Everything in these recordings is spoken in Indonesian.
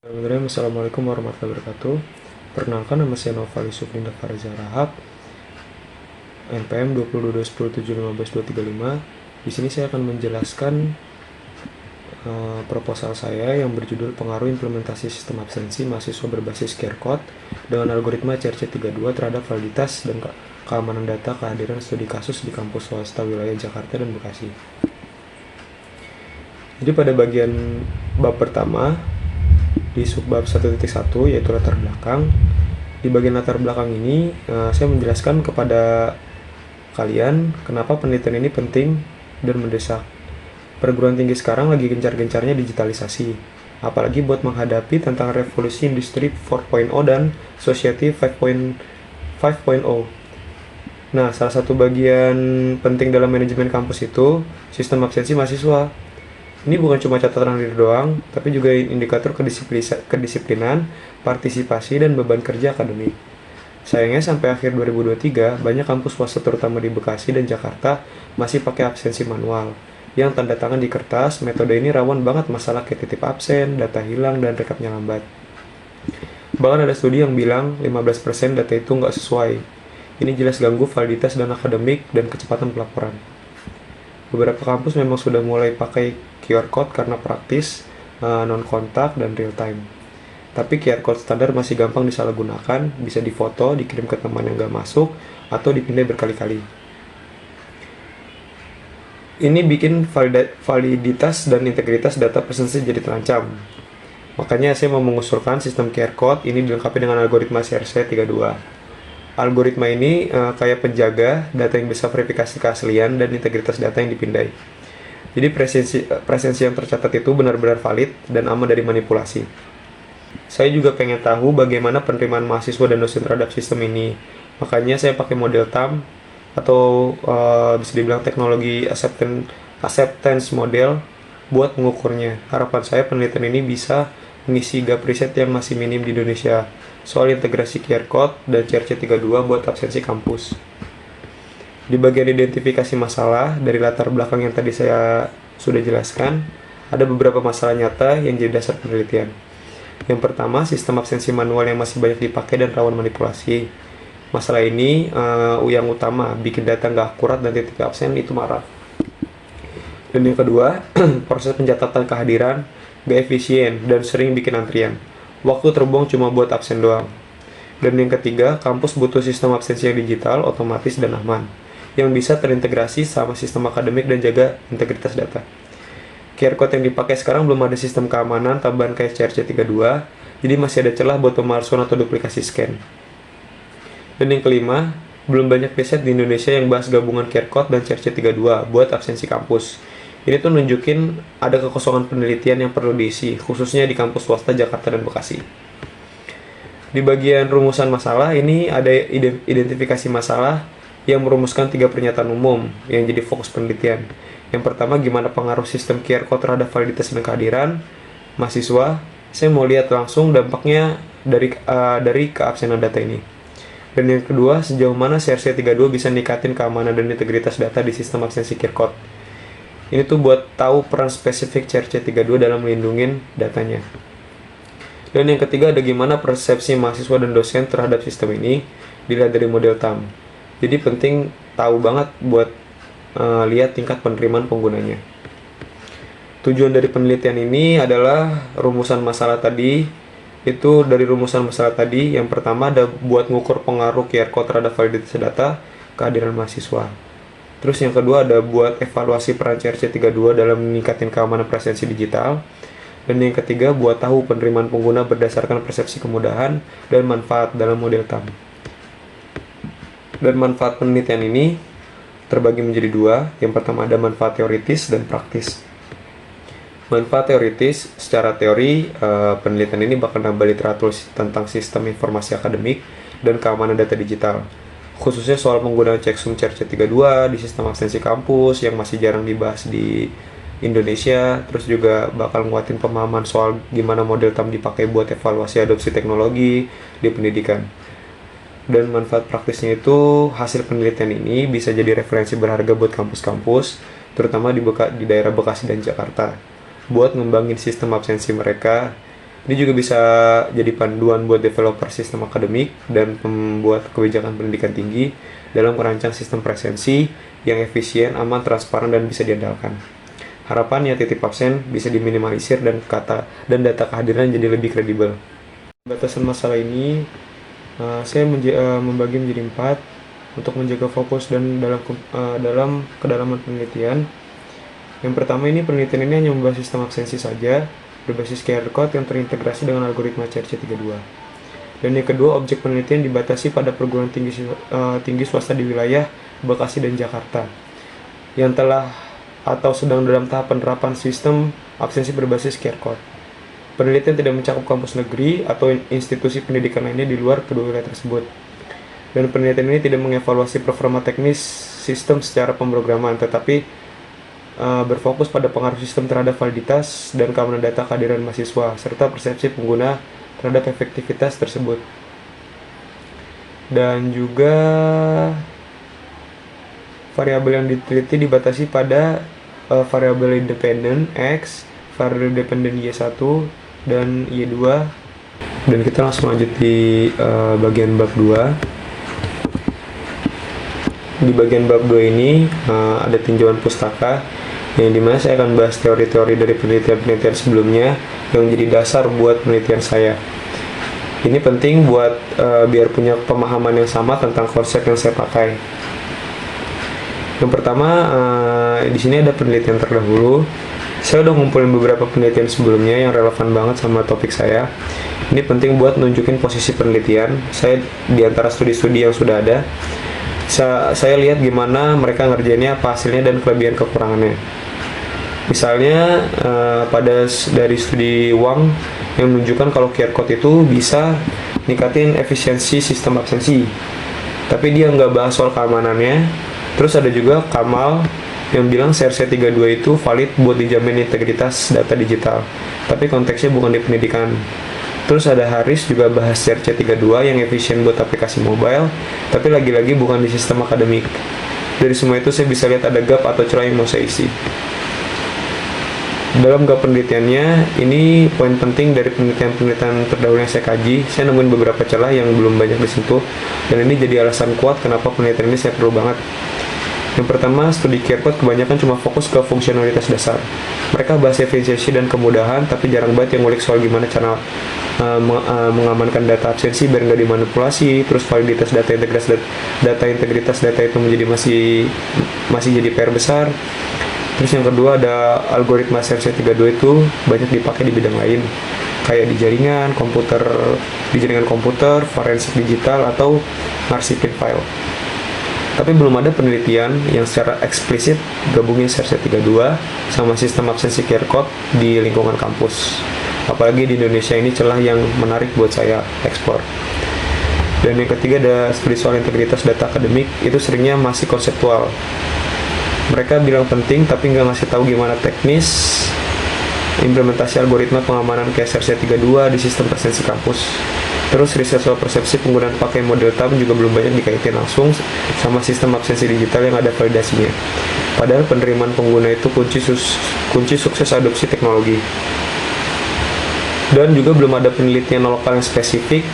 Bismillahirrahmanirrahim. Assalamualaikum warahmatullahi wabarakatuh. Perkenalkan, nama saya Noval Yusuf Linda Farza Rahab, NPM 2221071525. Di sini saya akan menjelaskan proposal saya yang berjudul Pengaruh Implementasi Sistem Absensi Mahasiswa Berbasis QR Code dengan algoritma CRC32 terhadap validitas dan keamanan data kehadiran studi kasus di kampus swasta wilayah Jakarta dan Bekasi. Jadi pada bagian bab pertama, di subbab 1.1 yaitu latar belakang. Di bagian latar belakang ini saya menjelaskan kepada kalian kenapa penelitian ini penting dan mendesak. Perguruan tinggi sekarang lagi gencar-gencarnya digitalisasi, apalagi buat menghadapi tentang revolusi industri 4.0 dan society 5.0. Nah, salah satu bagian penting dalam manajemen kampus itu sistem absensi mahasiswa. Ini bukan cuma catatan diri doang, tapi juga indikator kedisiplinan, partisipasi, dan beban kerja akademik. Sayangnya sampai akhir 2023, banyak kampus swasta terutama di Bekasi dan Jakarta masih pakai absensi manual. Yang tanda tangan di kertas, metode ini rawan banget masalah kayak titip absen, data hilang, dan rekapnya lambat. Bahkan ada studi yang bilang 15% data itu nggak sesuai. Ini jelas ganggu validitas dan akademik dan kecepatan pelaporan. Beberapa kampus memang sudah mulai pakai QR Code karena praktis, non-kontak, dan real-time. Tapi QR Code standar masih gampang disalahgunakan, bisa difoto, dikirim ke teman yang nggak masuk, atau dipindah berkali-kali. Ini bikin validitas dan integritas data presensi jadi terancam. Makanya saya mau mengusulkan sistem QR Code ini dilengkapi dengan algoritma CRC32. Algoritma ini kayak penjaga data yang bisa verifikasi keaslian dan integritas data yang dipindai. Jadi presensi yang tercatat itu benar-benar valid dan aman dari manipulasi. Saya juga pengen tahu bagaimana penerimaan mahasiswa dan dosen terhadap sistem ini. Makanya saya pakai model TAM atau bisa dibilang teknologi acceptance model buat mengukurnya. Harapan saya penelitian ini bisa mengisi gap riset yang masih minim di Indonesia soal integrasi QR Code dan CRC32 buat absensi kampus. Di bagian identifikasi masalah, dari latar belakang yang tadi saya sudah jelaskan, ada beberapa masalah nyata yang jadi dasar penelitian. Yang pertama, sistem absensi manual yang masih banyak dipakai dan rawan manipulasi. Masalah ini yang utama, bikin data nggak akurat dan titik absen itu marak. Dan yang kedua, proses pencatatan kehadiran nggak efisien dan sering bikin antrian. Waktu terbuang cuma buat absen doang. Dan yang ketiga, kampus butuh sistem absensi yang digital, otomatis, dan aman, yang bisa terintegrasi sama sistem akademik dan jaga integritas data. QR Code yang dipakai sekarang belum ada sistem keamanan tambahan kayak CRC32, jadi masih ada celah buat pemalsuan atau duplikasi scan. Dan yang kelima, belum banyak riset di Indonesia yang bahas gabungan QR Code dan CRC32 buat absensi kampus. Ini tuh nunjukin ada kekosongan penelitian yang perlu diisi, khususnya di kampus swasta Jakarta dan Bekasi. Di bagian rumusan masalah, ini ada identifikasi masalah yang merumuskan 3 pernyataan umum yang jadi fokus penelitian. Yang pertama, gimana pengaruh sistem QR Code terhadap validitas dan kehadiran mahasiswa. Saya mau lihat langsung dampaknya dari keabsenan data ini. Dan yang kedua, sejauh mana CRC32 bisa ningkatin keamanan dan integritas data di sistem absensi QR Code. Ini tuh buat tahu peran spesifik CRC32 dalam melindungi datanya. Dan yang ketiga, ada gimana persepsi mahasiswa dan dosen terhadap sistem ini dilihat dari model TAM. Jadi penting tahu banget buat lihat tingkat penerimaan penggunanya. Tujuan dari penelitian ini adalah rumusan masalah tadi. Itu dari rumusan masalah tadi, yang pertama ada buat ngukur pengaruh QR Code terhadap validitas data kehadiran mahasiswa. Terus yang kedua ada buat evaluasi peran CRC32 dalam meningkatkan keamanan presensi digital. Dan yang ketiga buat tahu penerimaan pengguna berdasarkan persepsi kemudahan dan manfaat dalam model TAM. Dan manfaat penelitian ini terbagi menjadi 2. Yang pertama ada manfaat teoritis dan praktis. Manfaat teoritis, secara teori penelitian ini bakal nambah literatur tentang sistem informasi akademik dan keamanan data digital, khususnya soal penggunaan checksum CRC32 di sistem absensi kampus yang masih jarang dibahas di Indonesia. Terus juga bakal nguatin pemahaman soal gimana model TAM dipakai buat evaluasi adopsi teknologi di pendidikan. Dan manfaat praktisnya itu, hasil penelitian ini bisa jadi referensi berharga buat kampus-kampus, terutama di daerah Bekasi dan Jakarta, buat ngembangin sistem absensi mereka Ini juga bisa jadi panduan buat developer sistem akademik dan pembuat kebijakan pendidikan tinggi dalam merancang sistem presensi yang efisien, aman, transparan, dan bisa diandalkan. Harapannya titik absen bisa diminimalisir dan data kehadiran jadi lebih kredibel. Batasan masalah ini saya membagi menjadi 4 untuk menjaga fokus dan dalam kedalaman penelitian. Yang pertama, ini penelitian ini hanya membahas sistem absensi saja berbasis QR code yang terintegrasi dengan algoritma CRC32. Dan yang kedua, objek penelitian dibatasi pada perguruan tinggi swasta di wilayah Bekasi dan Jakarta yang telah atau sedang dalam tahap penerapan sistem absensi berbasis QR code. Penelitian tidak mencakup kampus negeri atau institusi pendidikan lainnya di luar kedua wilayah tersebut. Dan penelitian ini tidak mengevaluasi performa teknis sistem secara pemrograman, tetapi berfokus pada pengaruh sistem terhadap validitas dan keamanan data kehadiran mahasiswa, serta persepsi pengguna terhadap efektivitas tersebut. Dan juga variabel yang diteliti dibatasi pada variabel independen X, variabel dependen Y1, dan Y2. Dan kita langsung lanjut di bagian bab 2. Di bagian bab 2 ini ada tinjauan pustaka, yang dimana saya akan bahas teori-teori dari penelitian-penelitian sebelumnya yang menjadi dasar buat penelitian saya. Ini penting buat biar punya pemahaman yang sama tentang konsep yang saya pakai. Yang pertama, di sini ada penelitian terdahulu. Saya udah ngumpulin beberapa penelitian sebelumnya yang relevan banget sama topik saya. Ini penting buat nunjukin posisi penelitian saya di antara studi-studi yang sudah ada. Saya lihat gimana mereka ngerjainnya, apa hasilnya, dan kelebihan kekurangannya. Misalnya dari studi Wang yang menunjukkan kalau QR code itu bisa ningkatin efisiensi sistem absensi, tapi dia nggak bahas soal keamanannya. Terus ada juga Kamal yang bilang CRC32 itu valid buat dijamin integritas data digital, tapi konteksnya bukan di pendidikan. Terus ada Haris juga bahas CRC32 yang efisien buat aplikasi mobile, tapi lagi-lagi bukan di sistem akademik. Dari semua itu saya bisa lihat ada gap atau celah yang mau saya isi. Dalam gap penelitiannya, ini poin penting dari penelitian-penelitian terdahulu yang saya kaji. Saya nemuin beberapa celah yang belum banyak disentuh, dan ini jadi alasan kuat kenapa penelitian ini saya perlu banget. Yang pertama, studi QR code kebanyakan cuma fokus ke fungsionalitas dasar. Mereka bahas efisiensi dan kemudahan, tapi jarang banget yang ngulik soal gimana cara mengamankan data absensi biar nggak dimanipulasi. Terus validitas data integritas data itu masih jadi PR besar. Terus yang kedua, ada algoritma CRC32 itu banyak dipakai di bidang lain, kayak di jaringan komputer, forensik digital, atau ngarsipin file. Tapi belum ada penelitian yang secara eksplisit gabungin CRC32 sama sistem absensi QR code di lingkungan kampus. Apalagi di Indonesia ini celah yang menarik buat saya eksplor. Dan yang ketiga, ada studi soal integritas data akademik, itu seringnya masih konseptual. Mereka bilang penting tapi nggak ngasih tahu gimana teknis implementasi algoritma pengamanan kayak CRC32 di sistem presensi kampus. Terus riset soal persepsi penggunaan pakai model TAM juga belum banyak dikaitin langsung sama sistem absensi digital yang ada validasinya. Padahal penerimaan pengguna itu kunci sukses adopsi teknologi. Dan juga belum ada penelitian lokal yang spesifik.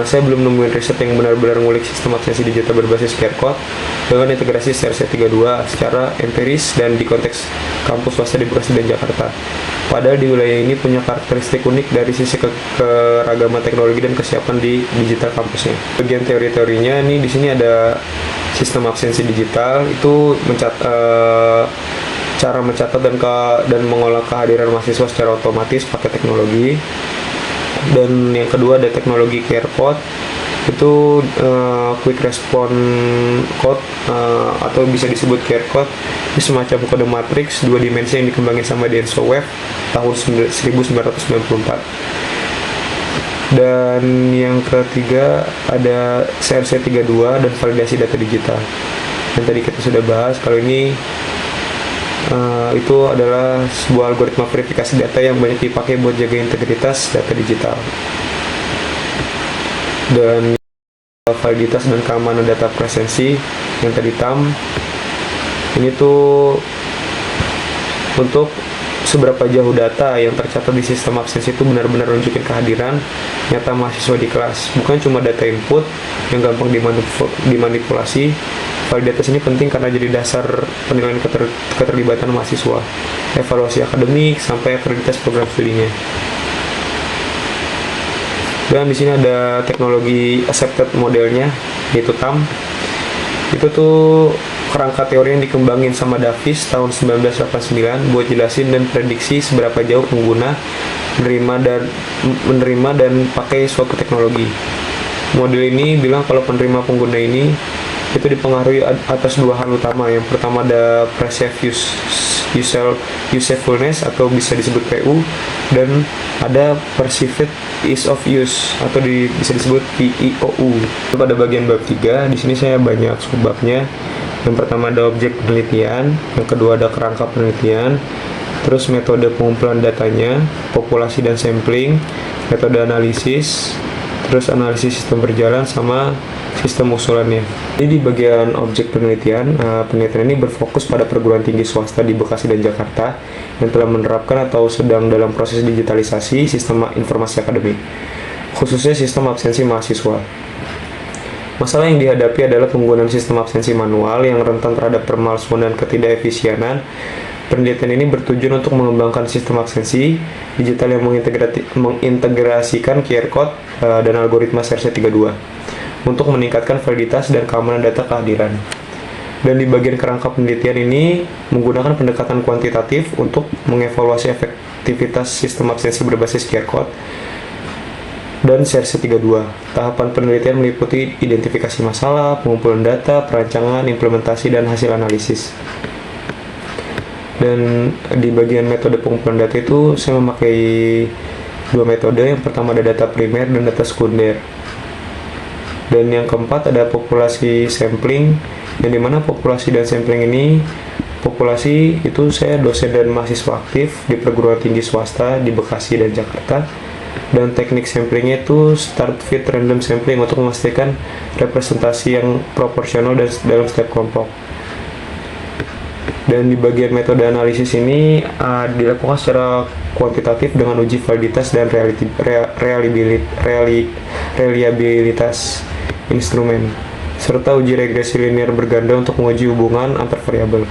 Saya belum nemuin riset yang benar-benar ngulik sistem absensi digital berbasis QR code dengan integrasi CRC32 secara empiris dan di konteks kampus swasta di Bekasi dan Jakarta. Padahal di wilayah ini punya karakteristik unik dari sisi keragaman teknologi dan kesiapan di digital kampusnya. Bagian teori-teorinya nih, di sini ada sistem absensi digital itu cara mencatat dan mengolah kehadiran mahasiswa secara otomatis pakai teknologi. Dan yang kedua, ada teknologi QR code, itu quick response code atau bisa disebut QR code. Ini semacam kode matriks 2 dimensi yang dikembangin sama Denso Web tahun 1994. Dan yang ketiga, ada CRC32 dan validasi data digital yang tadi kita sudah bahas. Kalau ini itu adalah sebuah algoritma verifikasi data yang banyak dipakai buat jaga integritas data digital. Dan validitas dan keamanan data presensi yang tadi TAM, ini tuh untuk seberapa jauh data yang tercatat di sistem absensi itu benar-benar nunjukin kehadiran nyata mahasiswa di kelas, bukan cuma data input yang gampang dimanipulasi. Validitas ini penting karena jadi dasar penilaian keterlibatan mahasiswa, evaluasi akademik, sampai akreditas program studinya. Dan di sini ada teknologi accepted modelnya, yaitu TAM. Itu tuh kerangka teori yang dikembangin sama Davis tahun 1989 buat jelasin dan prediksi seberapa jauh pengguna menerima dan pakai suatu teknologi. Model ini bilang kalau penerima pengguna ini itu dipengaruhi atas dua hal utama. Yang pertama ada perceived usefulness atau bisa disebut PU, dan ada perceived ease of use atau bisa disebut PEOU. Pada bagian bab 3 di sini saya banyak subbabnya. Yang pertama ada objek penelitian, yang kedua ada kerangka penelitian, terus metode pengumpulan datanya, populasi dan sampling, metode analisis, terus analisis sistem berjalan, sama sistem usulannya. Jadi di bagian objek penelitian, penelitian ini berfokus pada perguruan tinggi swasta di Bekasi dan Jakarta yang telah menerapkan atau sedang dalam proses digitalisasi sistem informasi akademik, khususnya sistem absensi mahasiswa. Masalah yang dihadapi adalah penggunaan sistem absensi manual yang rentan terhadap pemalsuan dan ketidakefisienan. Penelitian ini bertujuan untuk mengembangkan sistem absensi digital yang mengintegrasikan QR code dan algoritma SRC32 untuk meningkatkan validitas dan keamanan data kehadiran. Dan di bagian kerangka penelitian ini menggunakan pendekatan kuantitatif untuk mengevaluasi efektivitas sistem absensi berbasis QR code dan SRC32. Tahapan penelitian meliputi identifikasi masalah, pengumpulan data, perancangan, implementasi, dan hasil analisis. Dan di bagian metode pengumpulan data itu saya memakai dua metode. Yang pertama ada data primer dan data sekunder. Dan yang keempat ada populasi sampling, yang dimana populasi dan sampling ini, populasi itu saya dosen dan mahasiswa aktif di perguruan tinggi swasta di Bekasi dan Jakarta. Dan teknik samplingnya itu start fit random sampling untuk memastikan representasi yang proporsional dan dalam setiap kelompok. Dan di bagian metode analisis ini dilakukan secara kuantitatif dengan uji validitas dan reliabilitas instrumen, serta uji regresi linear berganda untuk menguji hubungan antar variabel.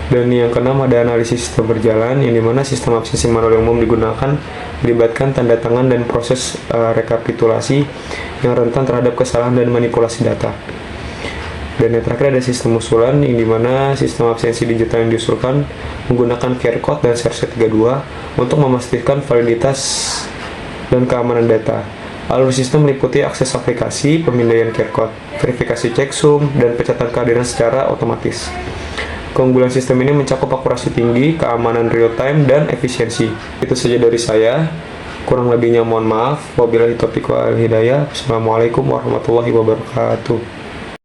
Dan yang keenam ada analisis sistem berjalan, yang dimana sistem absensi manual yang umum digunakan melibatkan tanda tangan dan proses rekapitulasi yang rentan terhadap kesalahan dan manipulasi data. Dan yang terakhir ada sistem usulan, yang dimana sistem absensi digital yang diusulkan menggunakan QR code dan SRC32 untuk memastikan validitas dan keamanan data. Alur sistem meliputi akses aplikasi, pemindaian QR code, verifikasi checksum, dan pencatatan kehadiran secara otomatis. Keunggulan sistem ini mencakup akurasi tinggi, keamanan real time, dan efisiensi. Itu saja dari saya. Kurang lebihnya mohon maaf. Wabillahi taufiq wal hidayah. Assalamualaikum warahmatullahi wabarakatuh.